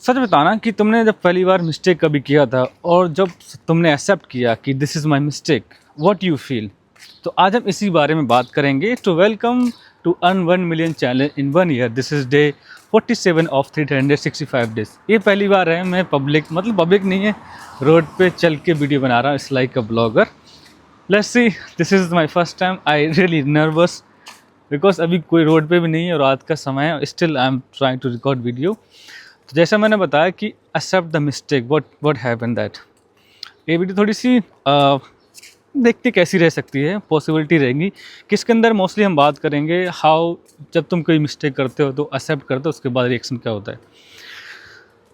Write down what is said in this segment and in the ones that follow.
सच बताना कि तुमने जब पहली बार मिस्टेक कभी किया था और जब तुमने एक्सेप्ट किया कि this is my mistake, what you feel. तो आज हम इसी बारे में बात करेंगे। To welcome to earn 1 million challenge in 1 year, this is day 47 of 365 days. ये पहली बार है मैं पब्लिक नहीं है, रोड पे चल के वीडियो बना रहा हूँ। It's like a blogger. Let's see, this is my first time. I really nervous because अभी कोई रोड पे भी नहीं है और रात का समय है। Still I am trying to record video. तो जैसा मैंने बताया कि accept the mistake, what happen that. ये वीडियो थोड़ी सी देखते कैसी रह सकती है, पॉसिबिलिटी रहेंगी किसके अंदर। मोस्टली हम बात करेंगे हाउ जब तुम कोई मिस्टेक करते हो तो एक्सेप्ट करते हो, उसके बाद रिएक्शन क्या होता है।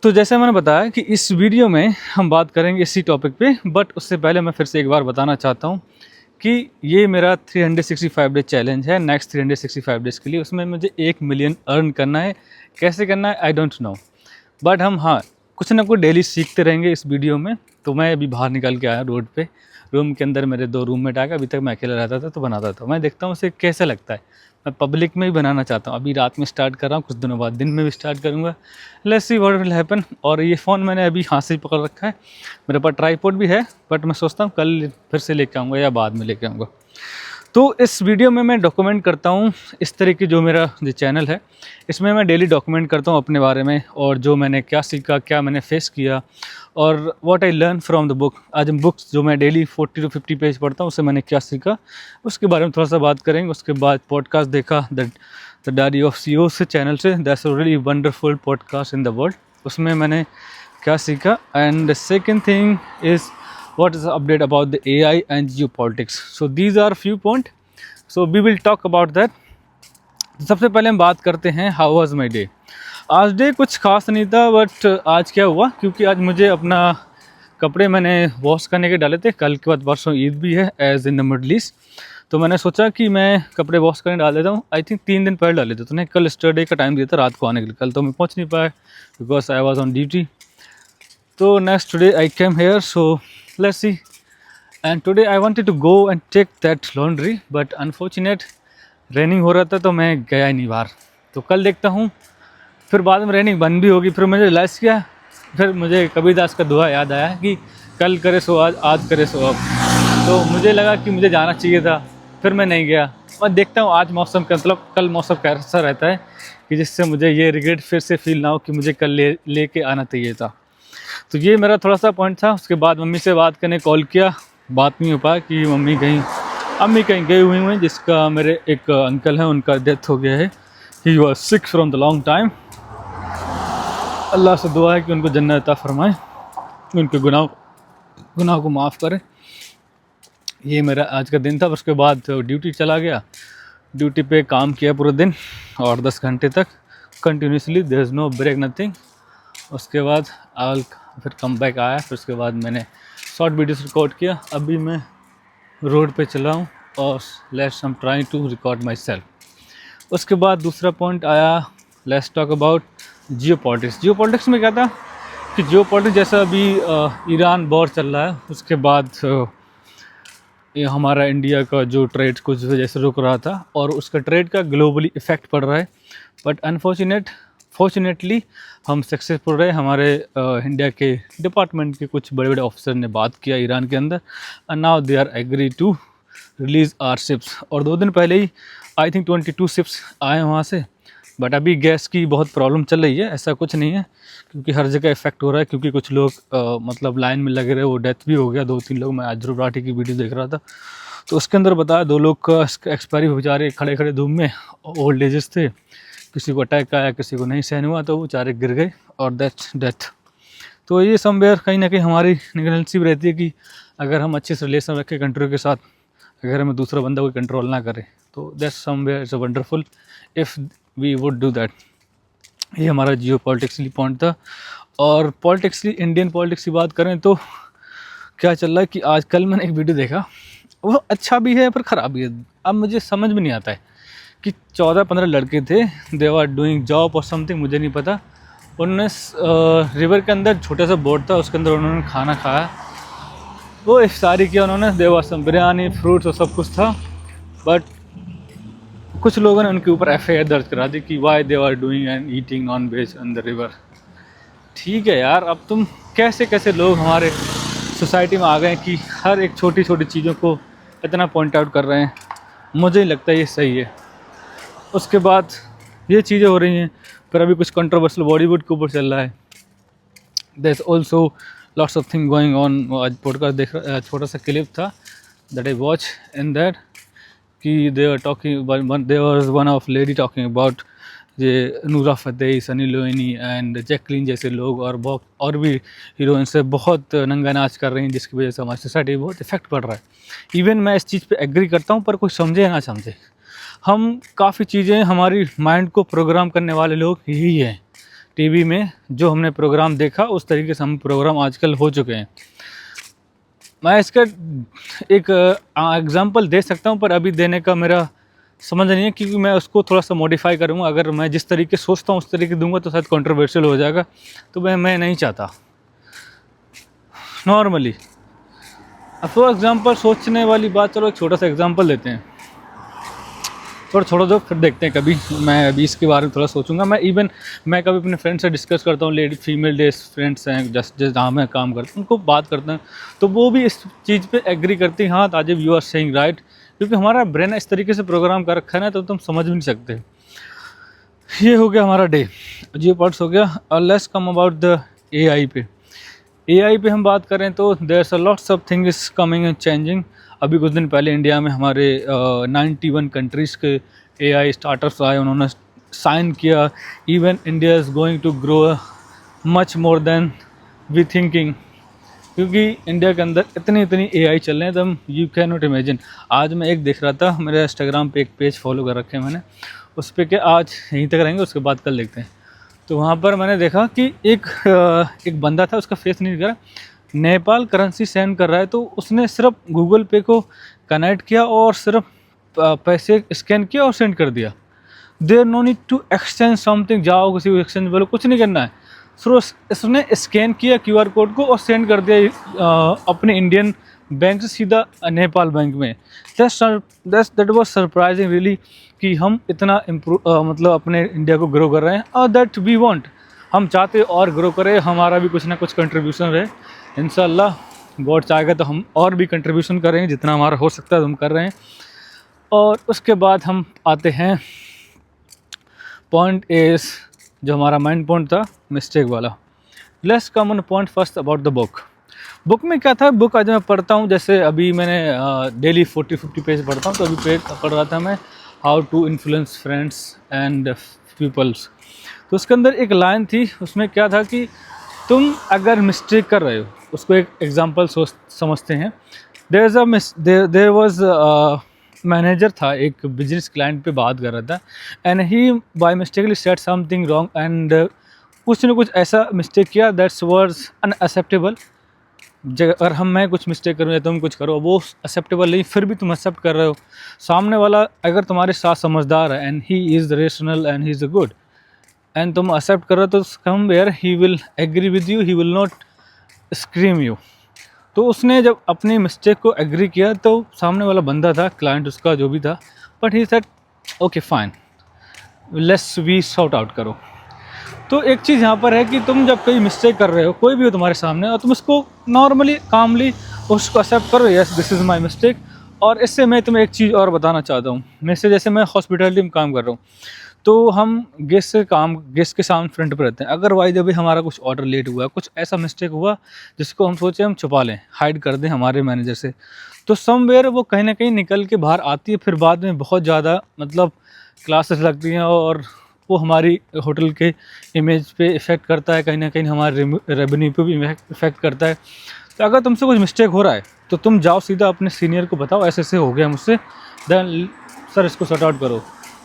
तो जैसे मैंने बताया कि इस वीडियो में हम बात करेंगे इसी टॉपिक पे, बट उससे पहले मैं फिर से एक बार बताना चाहता हूँ कि ये मेरा 365 डे चैलेंज है नेक्स्ट 365 डेज़ के लिए। उसमें मुझे 1 मिलियन अर्न करना है। कैसे करना है आई डोंट नो, बट हम कुछ ना कुछ डेली सीखते रहेंगे इस वीडियो में। तो मैं अभी बाहर निकल के आया रोड पे, रूम के अंदर मेरे 2 रूममेट आ गए। अभी तक मैं अकेला रहता था तो बनाता था। मैं देखता हूँ उसे कैसा लगता है। मैं पब्लिक में भी बनाना चाहता हूँ। अभी रात में स्टार्ट कर रहा हूँ, कुछ दिनों बाद दिन में भी स्टार्ट करूँगा। Let's see what will happen. और ये फ़ोन मैंने अभी हाथ से पकड़ रखा है। मेरे पास ट्राईपॉड भी है, बट मैं सोचता हूँ कल फिर से लेके आऊँगा या बाद में लेके आऊँगा। तो इस वीडियो में मैं डॉक्यूमेंट करता हूँ इस तरह की, जो मेरा जो चैनल है इसमें मैं डेली डॉक्यूमेंट करता हूँ अपने बारे में, और जो मैंने क्या सीखा, क्या मैंने फेस किया, और what I learn from the book. आज हम बुक्स जो मैं डेली 40 to 50 पेज पढ़ता हूँ, उससे मैंने क्या सीखा उसके बारे में थोड़ा सा बात करेंगे। उसके बाद पॉडकास्ट देखा द डायरी ऑफ CEO से चैनल से, that's a really wonderful podcast in the world. उसमें मैंने क्या सीखा। And the second thing is what is the update about the AI and geopolitics. So these are few point. So we will talk about that. सबसे पहले हम बात करते हैं how was my day. आज डे कुछ खास नहीं था, बट आज क्या हुआ, क्योंकि आज मुझे अपना कपड़े मैंने वॉश करने के डाले थे। कल के बाद परसों ईद भी है as in the Middle East, तो मैंने सोचा कि मैं कपड़े वॉश करने डाल देता हूँ। आई थिंक 3 दिन पहले डाले थे, तो नहीं, कल स्टरडे का टाइम दिया था रात को आने के लिए। कल तो मैं पहुँच नहीं पाया because I was on duty. तो next today I came here, so let's see. And today I wanted to go and take that laundry, but unfortunate raining हो रहा था तो मैं गया ही नहीं बाहर। तो कल देखता हूँ। फिर बाद में raining बंद भी होगी। फिर मुझे रियलाइज़ किया, फिर मुझे कबीरदास का दुआ याद आया कि कल करे सो आज, आज करे सो अब। तो मुझे लगा कि मुझे जाना चाहिए था, फिर मैं नहीं गया। और देखता हूँ आज मौसम का मतलब कल मौसम कैसा रहता है कि जिससे मुझे ये रिग्रेट फिर से फील ना हो कि मुझे कल लेके आना चाहिए था। तो ये मेरा थोड़ा सा पॉइंट था। उसके बाद मम्मी से बात करने कॉल किया, बात नहीं हो पाया कि अम्मी कहीं गई हुई हैं। जिसका मेरे एक अंकल हैं, उनका डेथ हो गया है। He was sick from the long time. अल्लाह से दुआ है कि उनको जन्नत अता फरमाए, उनके गुनाह को माफ़ करे। ये मेरा आज का दिन था। उसके बाद ड्यूटी चला गया। ड्यूटी पे काम किया पूरे दिन और 10 घंटे तक continuously, there is no break, nothing. उसके बाद फिर कम बैक आया। फिर उसके बाद मैंने शॉर्ट वीडियोस रिकॉर्ड किया। अभी मैं रोड पे चला हूँ और let's I am trying to record myself. उसके बाद दूसरा पॉइंट आया, let's talk about geopolitics. Geopolitics में क्या था कि जियोपॉलिटिक्स जैसा अभी ईरान वॉर चल रहा है, उसके बाद ये हमारा इंडिया का जो ट्रेड कुछ जैसे रुक रहा था और उसका ट्रेड का ग्लोबली इफ़ेक्ट पड़ रहा है। बट फॉर्चुनेटली हम सक्सेसफुल रहे। हमारे इंडिया के डिपार्टमेंट के कुछ बड़े ऑफिसर ने बात किया ईरान के अंदर, and now they are agree to release our ships. और 2 दिन पहले ही आई थिंक 22 शिप्स आए वहाँ से। बट अभी गैस की बहुत प्रॉब्लम चल रही है, ऐसा कुछ नहीं है, क्योंकि हर जगह इफेक्ट हो रहा है। क्योंकि कुछ लोग मतलब लाइन में लगे रहे, वो डेथ भी हो गया 2-3 लोग। मैं आज ध्रुव राठी की वीडियो देख रहा था तो उसके अंदर बताया 2 लोग का एक्सपायरी बेचारे खड़े धूप में, ओल्ड एजेस थे। किसी को अटैक आया, किसी को नहीं सहन हुआ, तो वो बेचारे गिर गए और दैट्स डेथ। तो ये समवेयर कहीं ना कहीं हमारी निगलेंसी भी रहती है कि अगर हम अच्छे से रिलेशन रखें कंट्री के साथ, अगर हमें दूसरा बंदा कोई कंट्रोल ना करे, तो that's somewhere is a wonderful if we would do that. ये हमारा जियो पॉलिटिक्सली पॉइंट था। और पॉलिटिक्सली, इंडियन पॉलिटिक्स की बात करें तो क्या चल रहा है कि आज कल मैंने एक वीडियो देखा, वो अच्छा भी है पर ख़राब भी है। अब मुझे समझ में नहीं आता है कि 14-15 लड़के थे, दे आर डूइंग जॉब और समथिंग, मुझे नहीं पता। उन्होंने रिवर के अंदर छोटा सा बोट था, उसके अंदर उन्होंने खाना खाया, वो इफ्तारी किया उन्होंने। देवर सम बिरयानी, फ्रूट्स और सब कुछ था। बट कुछ लोगों ने उनके ऊपर FIR दर्ज करा दी कि why they are doing and eating non veg on the river. ठीक है यार, अब तुम कैसे कैसे लोग हमारे सोसाइटी में आ गए कि हर एक छोटी छोटी चीज़ों को इतना पॉइंट आउट कर रहे हैं। मुझे नहीं लगता ये सही है। उसके बाद ये चीज़ें हो रही हैं, पर अभी कुछ कंट्रोवर्शियल बॉलीवुड के ऊपर चल रहा है। There is also lots of thing going on. आज पॉडकास्ट देख रहा, छोटा सा क्लिप था that I watch in that कि they are talking, there was one of lady talking about ये नूरा फतेही, सनी लियोनी एंड जैकलीन जैसे लोग और बहुत और भी हीरोइन से बहुत नंगा नाच कर रही हैं, जिसकी वजह से हमारी सोसाइटी बहुत इफेक्ट पड़ रहा है। इवन मैं इस चीज़ पे एग्री करता हूँ, पर कोई समझे या ना समझे, हम काफ़ी चीज़ें, हमारी माइंड को प्रोग्राम करने वाले लोग यही हैं। टीवी में जो हमने प्रोग्राम देखा उस तरीके से हम प्रोग्राम आजकल हो चुके हैं। मैं इसका एक एग्ज़ाम्पल दे सकता हूँ, पर अभी देने का मेरा समझ नहीं है, क्योंकि मैं उसको थोड़ा सा मॉडिफाई करूँगा। अगर मैं जिस तरीके सोचता हूँ उस तरीके दूंगा तो शायद कंट्रोवर्शियल हो जाएगा, तो मैं नहीं चाहता। नॉर्मली फॉर एग्ज़ाम्पल सोचने वाली बात, चलो एक छोटा सा एग्ज़ाम्पल देते हैं, थोड़ा छोड़ा दो फिर देखते हैं। कभी मैं अभी इसके बारे में थोड़ा सोचूंगा। मैं कभी अपने फ्रेंड से डिस्कस करता हूँ, लेडी फीमेल डेज फ्रेंड्स हैं जस्ट जहाँ मैं काम करता हूँ, उनको बात करते हैं, तो वो भी इस चीज़ पे एग्री करती हैं, हाँ ताजिब यू आर सेइंग राइट, क्योंकि हमारा ब्रेन इस तरीके से प्रोग्राम कर रखा है ना, तो तुम समझ भी नहीं सकते। ये हो गया हमारा डे, ये पार्ट्स हो गया। और let's come about the AI पे। AI पे हम बात करें तो there are lots of things coming and changing. अभी कुछ दिन पहले इंडिया में हमारे 91 कंट्रीज़ के AI स्टार्टअप्स आए, उन्होंने साइन किया। Even India is going to grow much more than we thinking, क्योंकि इंडिया के अंदर इतनी AI चल रहे हैं, तो यू कैन नॉट इमेजिन। आज मैं एक देख रहा था, मेरे इंस्टाग्राम पे एक पेज फॉलो कर रखे हैं मैंने, उस पर कि आज यहीं तक रहेंगे, उसके बाद कल देखते हैं। तो वहाँ पर मैंने देखा कि एक बंदा था, उसका फेस नहीं दिख रहा, नेपाल करेंसी सेंड कर रहा है, तो उसने सिर्फ गूगल पे को कनेक्ट किया और सिर्फ पैसे स्कैन किया और सेंड कर दिया। There no need to exchange something, जाओ किसी को एक्सचेंज बोलो, कुछ नहीं करना है। सिर्फ इसने स्कैन किया QR कोड को और सेंड कर दिया अपने इंडियन बैंक से सीधा नेपाल बैंक में। दैट वाज सरप्राइजिंग रियली, कि हम इतना मतलब अपने इंडिया को ग्रो कर रहे हैं, और दैट वी वांट, हम चाहते और ग्रो करें, हमारा भी कुछ ना कुछ कंट्रीब्यूशन रहे। इंशाल्लाह गॉड चाहेगा तो हम और भी कंट्रीब्यूशन करेंगे, जितना हमारा हो सकता है हम कर रहे हैं। और उसके बाद हम आते हैं पॉइंट इज, जो हमारा माइंड पॉइंट था मिस्टेक वाला। Let's come on point first about the book. Book में क्या था, बुक आज मैं पढ़ता हूँ, जैसे अभी मैंने डेली 40-50 पेज पढ़ता हूँ, तो अभी पेज पढ़ रहा था मैं, how to influence friends and peoples. तो उसके अंदर एक लाइन थी, उसमें क्या था कि तुम अगर मिस्टेक कर रहे हो, उसको एक एग्जांपल समझते हैं। देयर वाज मैनेजर था, एक बिजनेस क्लाइंट पे बात कर रहा था, and he by mistakenly said something wrong, and कुछ न कुछ ऐसा मिस्टेक किया दैट्स वाज अनएक्सेप्टेबल। अगर मैं कुछ मिस्टेक करूँ या तुम कुछ करो, वो एक्सेप्टेबल नहीं, फिर भी तुम एक्सेप्ट कर रहे हो। सामने वाला अगर तुम्हारे साथ समझदार है, and he is rational and he is good, and तुम एक्सेप्ट कर रहे हो, तो somewhere he will agree with you, he will not scream you. तो उसने जब अपनी मिस्टेक को एग्री किया, तो सामने वाला बंदा था, क्लाइंट उसका जो भी था, but he said okay fine, let's we sort out करो। तो एक चीज़ यहाँ पर है कि तुम जब कोई मिस्टेक कर रहे हो, कोई भी हो तुम्हारे सामने, और तुम उसको नॉर्मली कामली उसको एक्सेप्ट करो, yes this is my mistake. और इससे मैं तुम्हें एक चीज़ और बताना चाहता हूँ। जैसे मैं हॉस्पिटलिटी में काम कर रहा हूँ, तो हम गेस्ट के सामने फ्रंट पर रहते हैं। अगर वाई जब भी हमारा कुछ ऑर्डर लेट हुआ, कुछ ऐसा मिस्टेक हुआ जिसको हम सोचे हम छुपा लें, हाइड कर दें हमारे मैनेजर से, तो समवेयर वो कहीं ना कहीं निकल के बाहर आती है, फिर बाद में बहुत ज़्यादा मतलब क्लासेस लगती हैं, और वो हमारी होटल के इमेज पे इफ़ेक्ट करता है, कहीं ना कहीं हमारे रेवेन्यू पे भी इफ़ेक्ट करता है। तो अगर तुमसे कुछ मिस्टेक हो रहा है, तो तुम जाओ सीधा अपने सीनियर को बताओ, ऐसे हो गया मुझसे, देन सर इसको सॉर्ट आउट करो।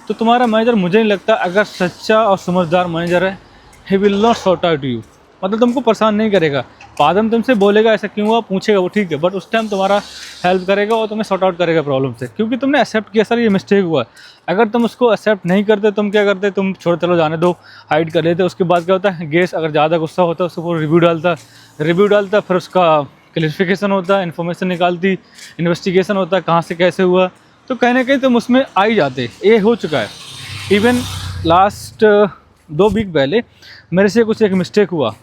तो तुम्हारा मैनेजर, मुझे नहीं लगता, अगर सच्चा और समझदार मैनेजर है, ही will not sort out you, मतलब तुमको परेशान नहीं करेगा। बाद में तुमसे बोलेगा ऐसा क्यों हुआ, पूछेगा वो, ठीक है, बट उस टाइम तुम्हारा हेल्प करेगा और तुम्हें सॉर्ट आउट करेगा प्रॉब्लम से, क्योंकि तुमने एक्सेप्ट किया सर ये मिस्टेक हुआ। अगर तुम उसको एक्सेप्ट नहीं करते, तुम क्या करते, तुम छोड़ चलो जाने दो, हाइड कर लेते। उसके बाद क्या होता है, गेस्ट अगर ज़्यादा गुस्सा होता है, उसको वो रिव्यू डालता, फिर उसका क्लैरिफिकेशन होता है, इन्फॉर्मेशन निकालती, इन्वेस्टिगेशन होता है, कहाँ से कैसे हुआ, तो कहीं ना कहीं तुम उसमें आ ही जाते। ये हो चुका है। इवन लास्ट 2 वीक पहले मेरे से कुछ एक मिस्टेक हुआ,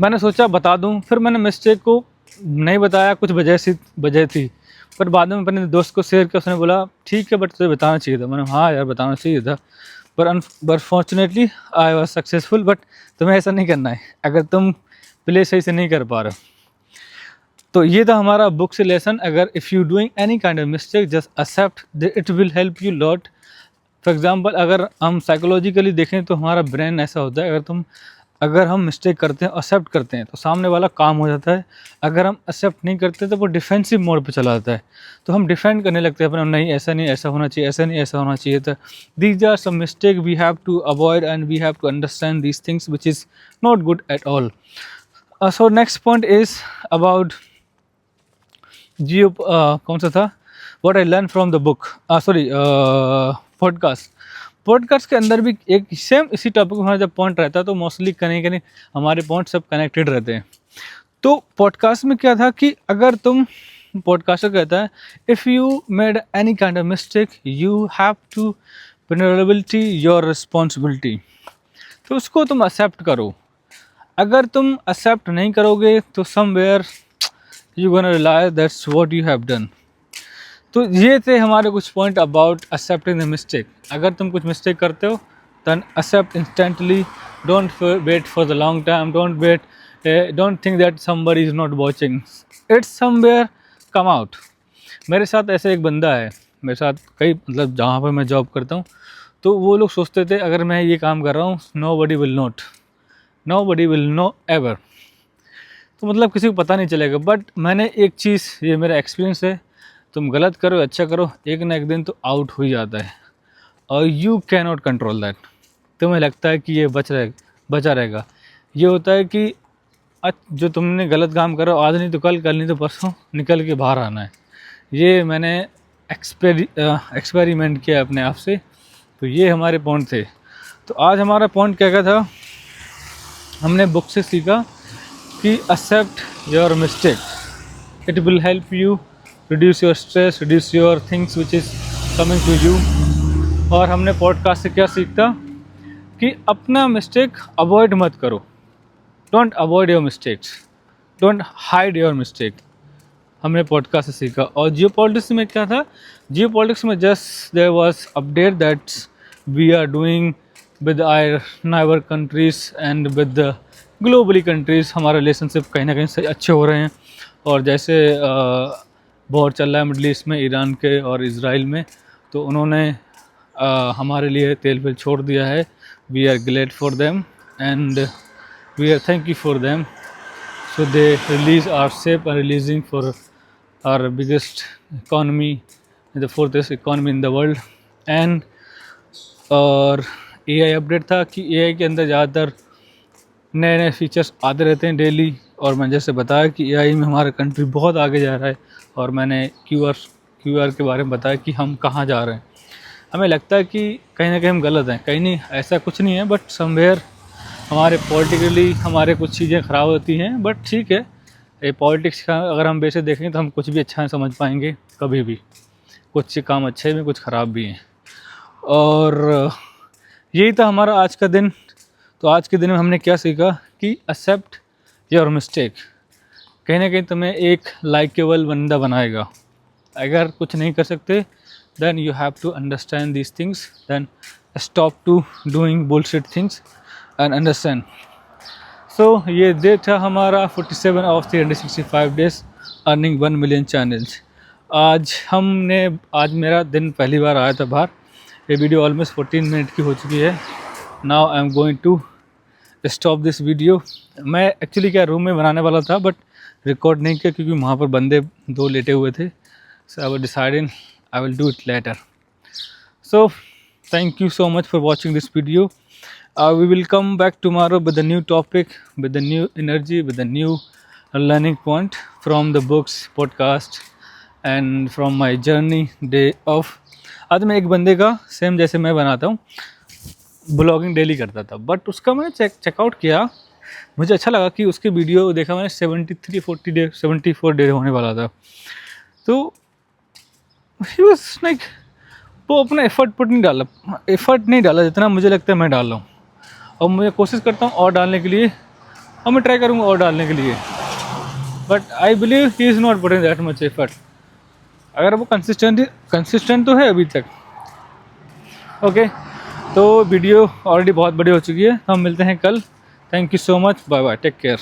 मैंने सोचा बता दूं, फिर मैंने मिस्टेक को नहीं बताया, कुछ वजह थी, पर बाद में अपने दोस्त को शेयर किया, उसने बोला ठीक है बट तुझे बताना चाहिए था। मैंने हाँ यार बताना चाहिए था, पर fortunately I was successful. But तुम्हें ऐसा नहीं करना है अगर तुम प्ले सही से नहीं कर पा रहे हो। तो ये था हमारा बुक से लेसन। अगर if you doing any kind of mistake just accept, it will help you lot. For example अगर हम साइकोलॉजिकली देखें तो हमारा ब्रेन ऐसा होता है, अगर हम मिस्टेक करते हैं, एक्सेप्ट करते हैं तो सामने वाला काम हो जाता है। अगर हम एक्सेप्ट नहीं करते तो वो डिफेंसिव मोड पे चला जाता है, तो हम डिफेंड करने लगते हैं अपना, नहीं ऐसा नहीं, ऐसा होना चाहिए, ऐसा नहीं, ऐसा होना चाहिए था। These are some mistake we have to avoid and we have to understand these things which is not good at all. So next point is about Jio, कौन सा था, what I learn from the book, sorry podcast के अंदर भी एक same इसी topic में हमारा जब पॉइंट रहता है तो मोस्टली कहीं कहीं हमारे पॉइंट सब कनेक्टेड रहते हैं। तो पॉडकास्ट में क्या था कि अगर तुम, पॉडकास्टर कहता है if you made any kind of mistake you have to vulnerability your responsibility, तो उसको तुम एक्सेप्ट करो। अगर तुम एक्सेप्ट नहीं करोगे तो somewhere you gonna realise that's what you have done. तो ये थे हमारे कुछ point about accepting the mistake. अगर तुम कुछ मिस्टेक करते हो then accept instantly, don't wait for the long time, don't think that somebody is not watching, it's somewhere come out. मेरे साथ ऐसे एक बंदा है, मेरे साथ कई, मतलब जहाँ पर मैं जॉब करता हूँ तो वो लोग सोचते थे अगर मैं ये काम कर रहा हूँ नोबडी विल नो एवर, तो मतलब किसी को पता नहीं चलेगा। बट मैंने एक चीज़, ये मेरा एक्सपीरियंस है, तुम गलत करो अच्छा करो, एक ना एक दिन तो आउट हो ही जाता है और you can not control that. तुम्हें लगता है कि ये बचा रहेगा। ये होता है कि जो तुमने गलत काम करो आज नहीं तो कल नहीं तो परसों निकल के बाहर आना है। ये मैंने एक्सपेरिमेंट किया अपने आप से। तो ये हमारे पॉइंट थे। तो आज हमारा पॉइंट क्या था, हमने बुक से सीखा कि accept your mistake, it will help you reduce your stress, reduce your things which is coming to you. और हमने पॉडकास्ट से क्या सीखता कि अपना मिस्टेक अवॉइड मत करो, don't avoid your mistakes, don't hide your mistake, हमने पॉडकास्ट से सीखा। और जियो पॉलिटिक्स में क्या था, जियो पॉलिटिक्स में just there was update that we are doing with our neighbour countries and with the globally countries, हमारे रिलेशनशिप कहीं ना कहीं सही अच्छे हो रहे हैं। और जैसे वॉर चल रहा है मिडल ईस्ट में, ईरान के और इज़राइल में, तो उन्होंने हमारे लिए तेल छोड़ दिया है। We are glad for them and we are thank you for them. So they release our ship are releasing for our biggest economy, the fourthest economy in the world. And और AI अपडेट था कि AI के अंदर ज़्यादातर नए नए features आते रहते हैं डेली। और मैं जैसे बताया कि AI में हमारा कंट्री बहुत आगे जा रहा है। और मैंने QR के बारे में बताया कि हम कहाँ जा रहे हैं। हमें लगता है कि कहीं ना कहीं हम गलत हैं, कहीं नहीं, ऐसा कुछ नहीं है, बट समवेयर हमारे पॉलिटिकली हमारे कुछ चीज़ें ख़राब होती हैं। बट ठीक है, ये पॉलिटिक्स का अगर हम वैसे देखेंगे तो हम कुछ भी अच्छा नहीं समझ पाएंगे कभी भी, कुछ काम अच्छे भी कुछ ख़राब भी हैं। और यही था हमारा आज का दिन। तो आज के दिन में हमने क्या सीखा कि एक्सेप्ट योर मिस्टेक कहीं ना कहीं तुम्हें एक लाइकेबल बंदा बनाएगा। अगर कुछ नहीं कर सकते then you have to understand these things, then stop to doing bullshit things and understand. So ये डे था हमारा 47 of 365 days earning 1 million channels. आज मेरा दिन पहली बार आया था बाहर। ये वीडियो ऑलमोस्ट 14 मिनट की हो चुकी है। Now I am going to stop this video. मैं एक्चुअली क्या रूम में बनाने वाला था बट रिकॉर्ड नहीं किया क्योंकि वहाँ पर बंदे 2 लेटे हुए थे। So I was deciding I will do it later. So thank you so much for watching this video. We will come back tomorrow with a new topic, with a new energy, with a new learning point from the books, podcast and from my journey day of। आज मैं एक बंदे का same जैसे मैं बनाता हूँ blogging daily करता था, बट उसका मैंने चेकआउट किया, मुझे अच्छा लगा कि उसके वीडियो देखा मैंने 74 डे होने वाला था। तो ही वाज लाइक, वो अपना एफर्ट नहीं डाला जितना मुझे लगता है मैं डाल रहा हूँ। और मैं कोशिश करता हूँ और डालने के लिए, और मैं ट्राई करूँगा और डालने के लिए, but I believe he is not putting that much effort. अगर वो कंसिस्टेंट तो है अभी तक। ओके, तो वीडियो ऑलरेडी बहुत बड़ी हो चुकी है, हम मिलते हैं कल। Thank you so much, bye bye, take care.